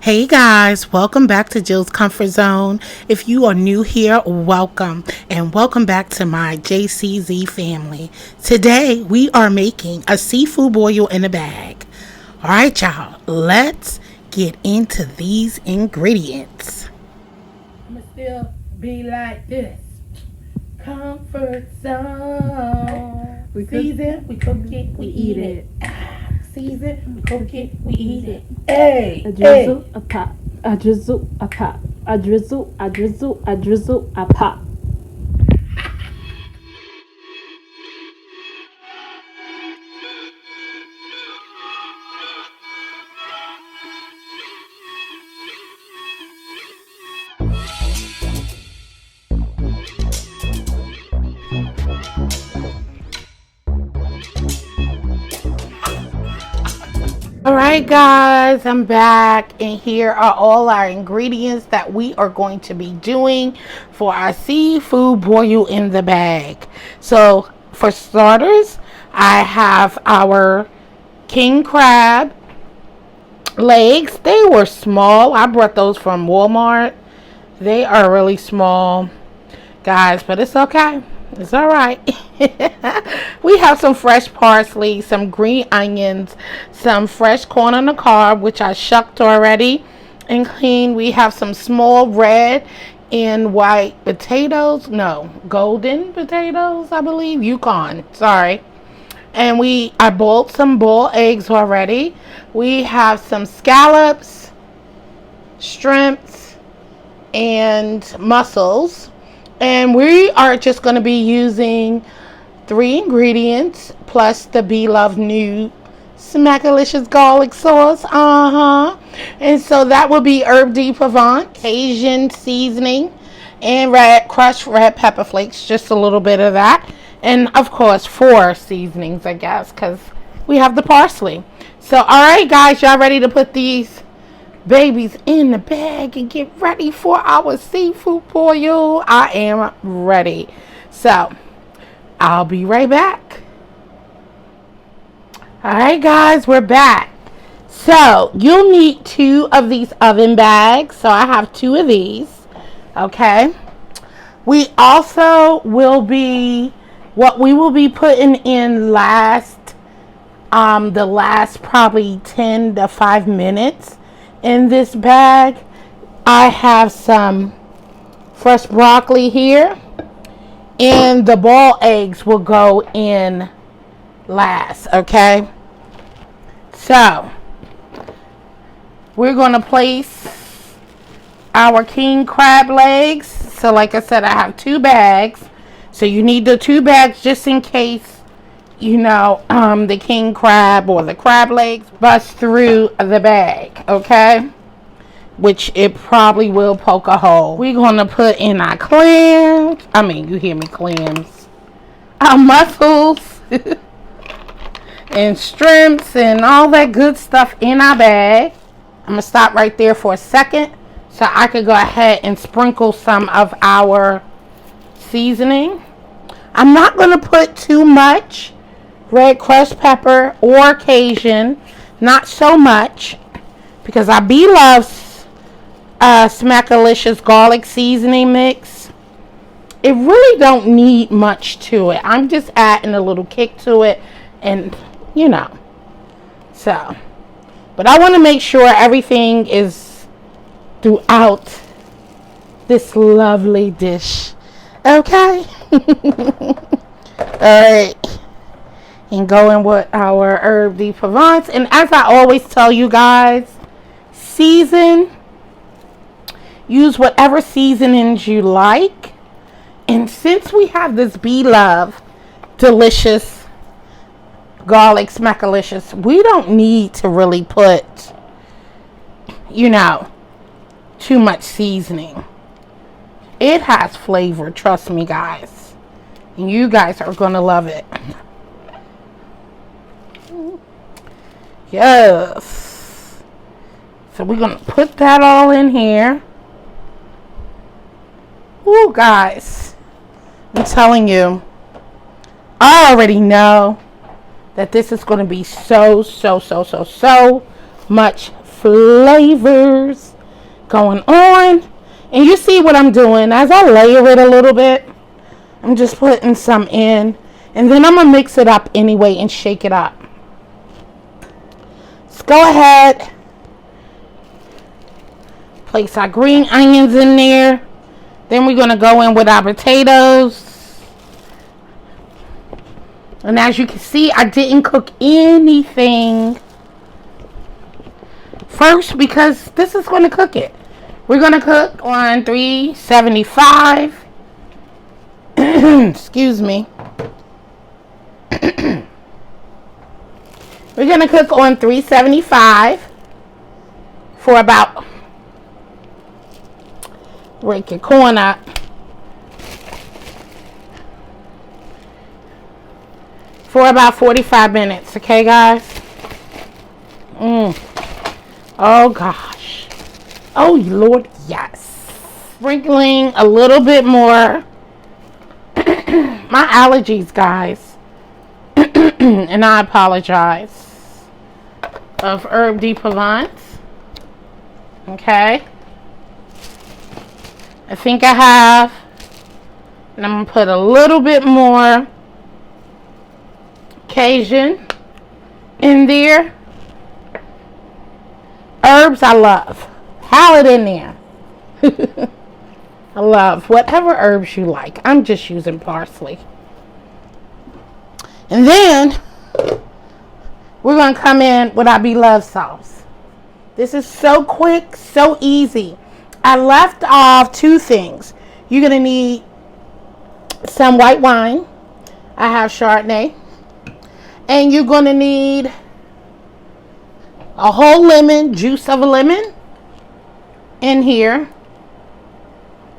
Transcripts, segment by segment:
Hey guys, welcome back to Jill's Comfort Zone. If you are new here, welcome and welcome back to my JCZ family. Today we are making a seafood boil in a bag. All right, y'all, let's get into these ingredients. I'ma still be like this. Comfort zone. Season, we cook it, we eat it. Season, we cook it, we eat it. Hey, a drizzle, a pop, a drizzle, a pop, a drizzle, a drizzle, a drizzle, a pop. Alright guys, I'm back and here are all our ingredients that we are going to be doing for our seafood boil in the bag. So for starters, I have our king crab legs. They were small. I brought those from Walmart. They are really small, guys, but it's okay. It's all right. We have some fresh parsley, some green onions, some fresh corn on the cob, which I shucked already and cleaned. We have some small red and white potatoes. No, golden potatoes, I believe. Yukon. Sorry. And I boiled some boiled eggs already. We have some scallops, shrimps, and mussels. And we are just going to be using 3 ingredients plus the beloved new Smackalicious garlic sauce. And so that will be herb de Provence, Cajun seasoning, and crushed red pepper flakes. Just a little bit of that. And of course 4 seasonings, I guess, because we have the parsley. So alright guys, y'all ready to put these babies in the bag and get ready for our seafood boil? I am ready. So I'll be right back. Alright guys, we're back. So you'll need 2 of these oven bags. So I have 2 of these. Okay. We also will be putting in the last probably 10 to 5 minutes in this bag. I have some fresh broccoli here, and the boiled eggs will go in last. Okay, so we're going to place our king crab legs. So like I said, I have 2 bags, so you need the 2 bags just in case the king crab or the crab legs bust through the bag, okay? Which it probably will poke a hole. We're going to put in our clams. You hear me, clams. Our mussels and shrimps and all that good stuff in our bag. I'm going to stop right there for a second so I could go ahead and sprinkle some of our seasoning. I'm not going to put too much red crushed pepper or Cajun, not so much, because I loves Smackalicious garlic seasoning mix. It really don't need much to it. I'm just adding a little kick to it, and so, but I want to make sure everything is throughout this lovely dish. Okay. All right. And go in with our herb de Provence. And as I always tell you guys, use whatever seasonings you like. And since we have this beloved delicious garlic Smackalicious, we don't need to really put too much seasoning. It has flavor, trust me guys, and you guys are gonna love it. Yes. So we're going to put that all in here. Ooh, guys. I'm telling you. I already know that this is going to be so much flavors going on. And you see what I'm doing as I layer it a little bit. I'm just putting some in. And then I'm going to mix it up anyway and shake it up. Let's go ahead. Place our green onions in there. Then we're going to go in with our potatoes. And as you can see, I didn't cook anything first because this is going to cook it. We're going to cook on 375. Excuse me. We're going to cook on 375 for about, break your corn up, for about 45 minutes. Okay, guys? Oh, gosh. Oh, Lord, yes. Sprinkling a little bit more. My allergies, guys. And I apologize. Of herb de Provence. Okay. I think I have. And I'm going to put a little bit more Cajun in there. Herbs I love. Have it in there. I love whatever herbs you like. I'm just using parsley. And then we're going to come in with our beloved sauce. This is so quick, so easy. I left off two things. You're going to need some white wine. I have Chardonnay. And you're going to need a whole lemon, juice of a lemon in here.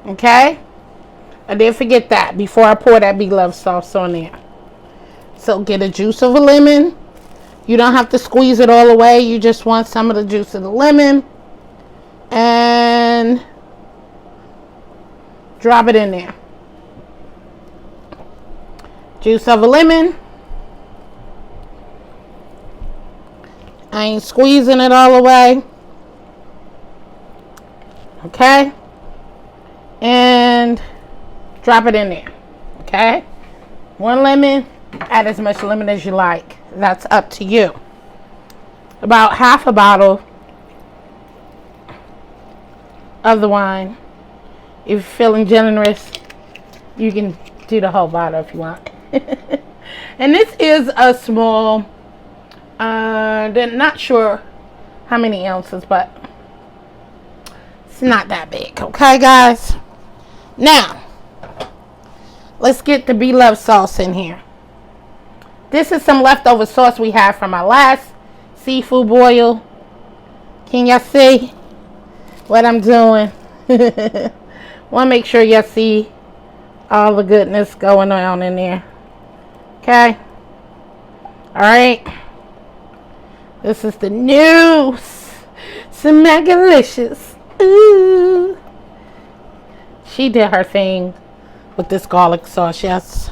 Okay? I didn't forget that before I pour that beloved sauce on there. So get a juice of a lemon. You don't have to squeeze it all away. You just want some of the juice of the lemon. And drop it in there. Juice of a lemon. I ain't squeezing it all away. Okay? And drop it in there. Okay? One lemon. Add as much lemon as you like. That's up to you. About half a bottle of the wine. If you're feeling generous, you can do the whole bottle if you want. And this is a small, not sure how many ounces, but it's not that big. Okay, guys? Now, let's get the beloved sauce in here. This is some leftover sauce we have from our last seafood boil. Can y'all see what I'm doing? Want to make sure y'all see all the goodness going on in there. Okay? Alright. This is the new Smackalicious. Ooh. She did her thing with this garlic sauce. Yes.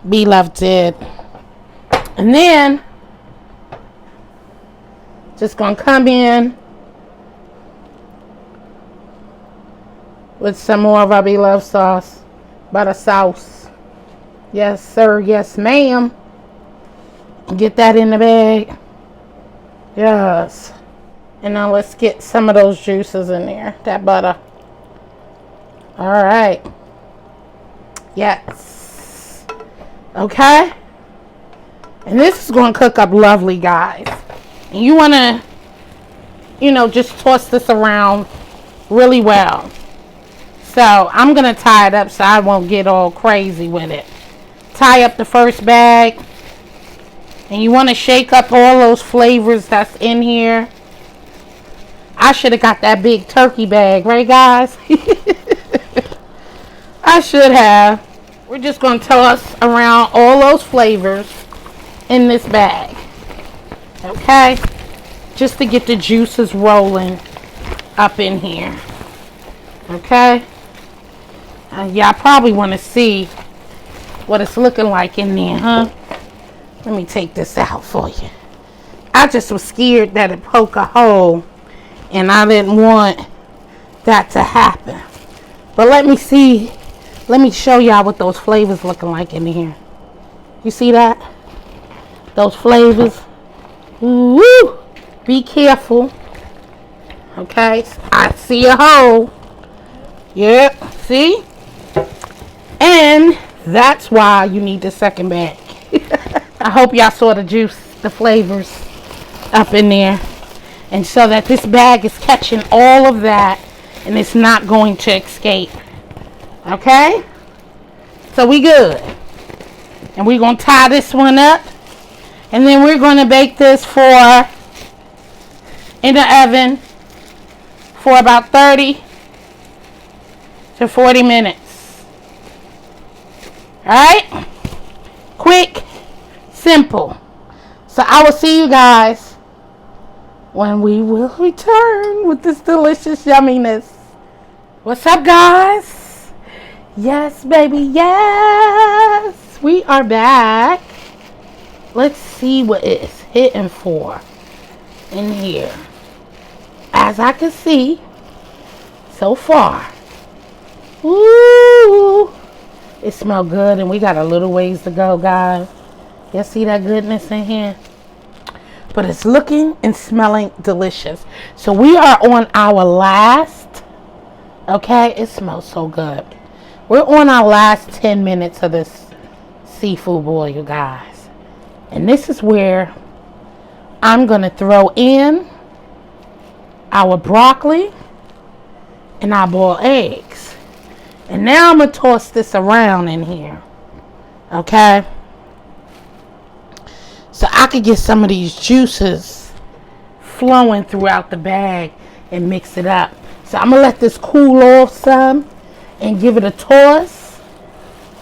Beloved did. And then, just going to come in with some more of our beloved sauce. Butter sauce. Yes, sir. Yes, ma'am. Get that in the bag. Yes. And now let's get some of those juices in there. That butter. All right. Yes. Okay. And this is going to cook up lovely, guys. And you want to, just toss this around really well. So I'm going to tie it up so I won't get all crazy with it. Tie up the first bag. And you want to shake up all those flavors that's in here. I should have got that big turkey bag, right, guys? I should have. We're just going to toss around all those flavors in this bag. Okay? Just to get the juices rolling up in here. Okay? Y'all probably want to see what it's looking like in there, huh? Let me take this out for you. I just was scared that it poke a hole And I didn't want that to happen. But let me see. Let me show y'all what those flavors looking like in here. You see that? Those flavors. Woo! Be careful. Okay. I see a hole. Yep. See? And that's why you need the second bag. I hope y'all saw the juice, the flavors up in there. And so that this bag is catching all of that and it's not going to escape. Okay? So we good. And we're going to tie this one up. And then we're going to bake this in the oven for about 30 to 40 minutes. Alright? Quick, simple. So I will see you guys when we will return with this delicious yumminess. What's up, guys? Yes, baby, yes. We are back. Let's see what it's hitting for in here. As I can see, so far. Ooh, it smells good, and we got a little ways to go, guys. You see that goodness in here? But it's looking and smelling delicious. So we are on our last, okay, it smells so good. We're on our last 10 minutes of this seafood boil, you guys. And this is where I'm going to throw in our broccoli and our boiled eggs. And now I'm going to toss this around in here. Okay? So I could get some of these juices flowing throughout the bag and mix it up. So I'm going to let this cool off some and give it a toss.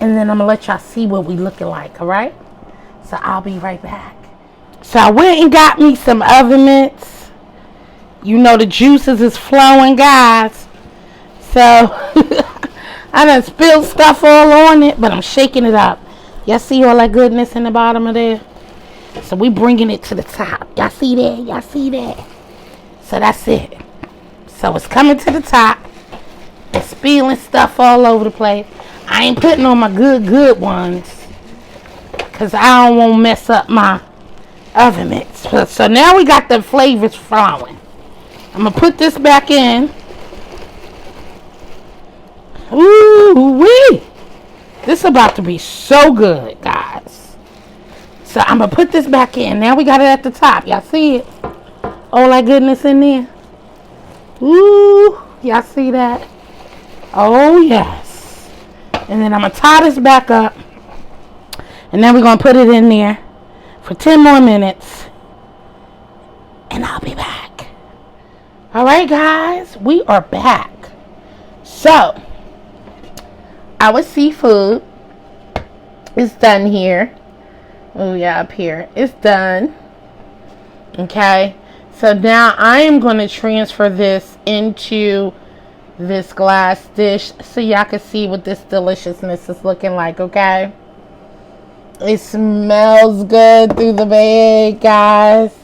And then I'm going to let y'all see what we looking like, alright? So I'll be right back. So I went and got me some oven mitts. You know the juices is flowing, guys. So I done spilled stuff all on it, but I'm shaking it up. Y'all see all that goodness in the bottom of there? So we bringing it to the top. Y'all see that? Y'all see that? So that's it. So it's coming to the top. It's spilling stuff all over the place. I ain't putting on my good ones, because I don't want to mess up my oven mitts. So now we got the flavors flowing. I'm going to put this back in. Ooh-wee. This is about to be so good, guys. So I'm going to put this back in. Now we got it at the top. Y'all see it? All that goodness in there. Ooh. Y'all see that? Oh, yes. And then I'm going to tie this back up. And then we're going to put it in there for 10 more minutes. And I'll be back. All right, guys. We are back. So, our seafood is done here. Oh, yeah, up here. It's done. Okay. So now I am going to transfer this into this glass dish so y'all can see what this deliciousness is looking like, okay? It smells good through the bag, guys.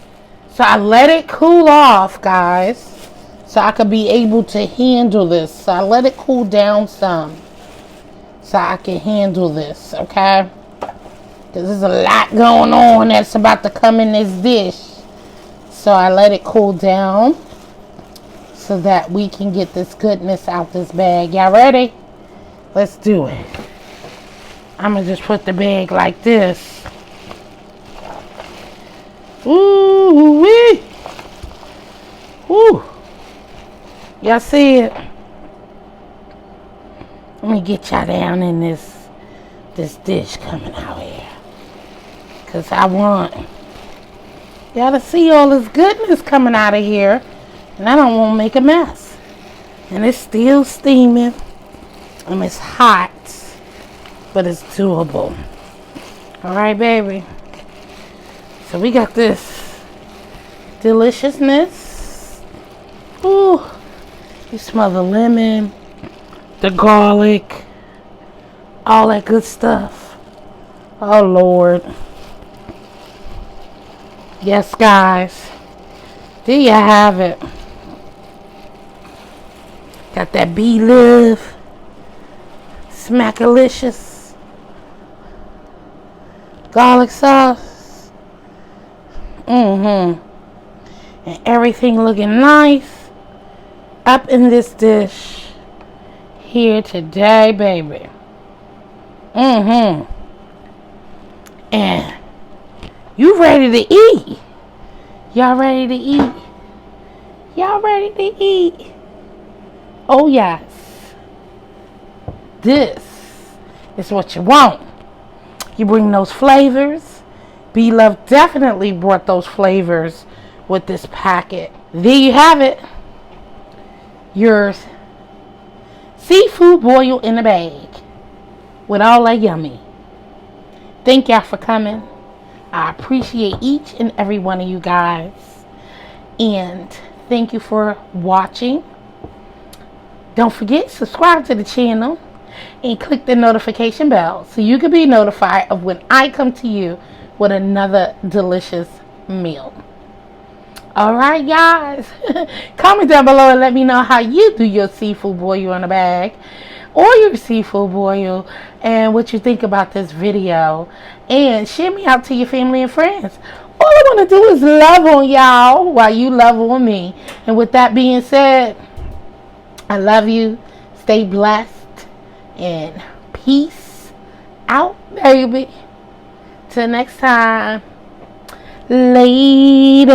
So I let it cool off, guys, so I could be able to handle this. So I let it cool down some so I can handle this, okay? Because there's a lot going on that's about to come in this dish. So I let it cool down so that we can get this goodness out this bag. Y'all ready? Let's do it. I'm going to just put the bag like this. Ooh-wee. Ooh. Y'all see it? Let me get y'all down in this dish coming out here. Because I want y'all to see all this goodness coming out of here. And I don't want to make a mess. And it's still steaming. And it's hot. But it's doable. Alright, baby. So we got this deliciousness. Ooh. You smell the lemon, the garlic, all that good stuff. Oh, Lord. Yes, guys. There you have it. Got that Bloveslife, Smackalicious, garlic sauce. And everything looking nice up in this dish here today, baby. And you ready to eat? Y'all ready to eat? Y'all ready to eat? Oh yes. This is what you want. You bring those flavors. B-Love definitely brought those flavors with this packet. There you have it. Your seafood boil in a bag with all that yummy. Thank y'all for coming. I appreciate each and every one of you guys. And thank you for watching. Don't forget, subscribe to the channel and click the notification bell so you can be notified of when I come to you with another delicious meal. Alright guys, comment down below and let me know how you do your seafood boil in a bag or your seafood boil and what you think about this video, and share me out to your family and friends. All I want to do is love on y'all while you love on me. And with that being said, I love you, stay blessed, and peace out, baby. Till next time, later.